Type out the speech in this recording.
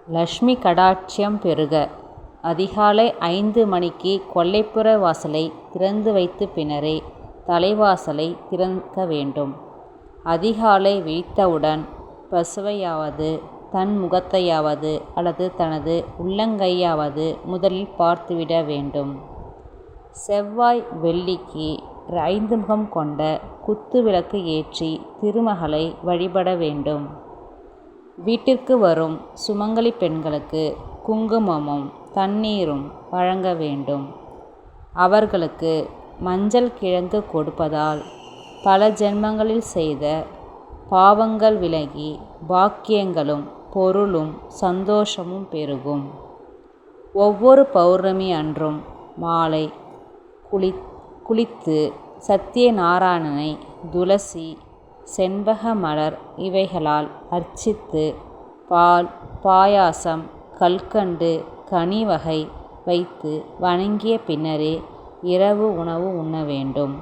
லக்ஷ்மி கடாட்சியம் பெருக. அதிகாலை 5 மணிக்கு கொல்லைப்புற வாசலை திறந்து வைத்து பின்னரே தலைவாசலை திறக்க வேண்டும். அதிகாலை விழித்தவுடன் பசுவையாவது தன் முகத்தையாவது அல்லது தனது உள்ளங்கையாவது முதலில் பார்த்துவிட வேண்டும். செவ்வாய் வெள்ளிக்கு 5 முகம் கொண்ட குத்து விளக்கு ஏற்றி திருமகளை வழிபட வேண்டும். வீட்டிற்கு வரும் சுமங்கலி பெண்களுக்கு குங்குமமும் தண்ணீரும் வழங்க வேண்டும். அவர்களுக்கு மஞ்சள் கிழங்கு கொடுப்பதால் பல ஜென்மங்களில் செய்த பாவங்கள் விலகி பாக்கியங்களும் பொருளும் சந்தோஷமும் பெருகும். ஒவ்வொரு பௌர்ணமி அன்றும் மாலை குளித்து சத்தியநாராயணனை துளசி செண்பக மலர் இவைகளால் அர்ச்சித்து பால் பாயாசம் கல்கண்டு கனி வகை வைத்து வணங்கிய பின்னரே இரவு உணவு உண்ண வேண்டும்.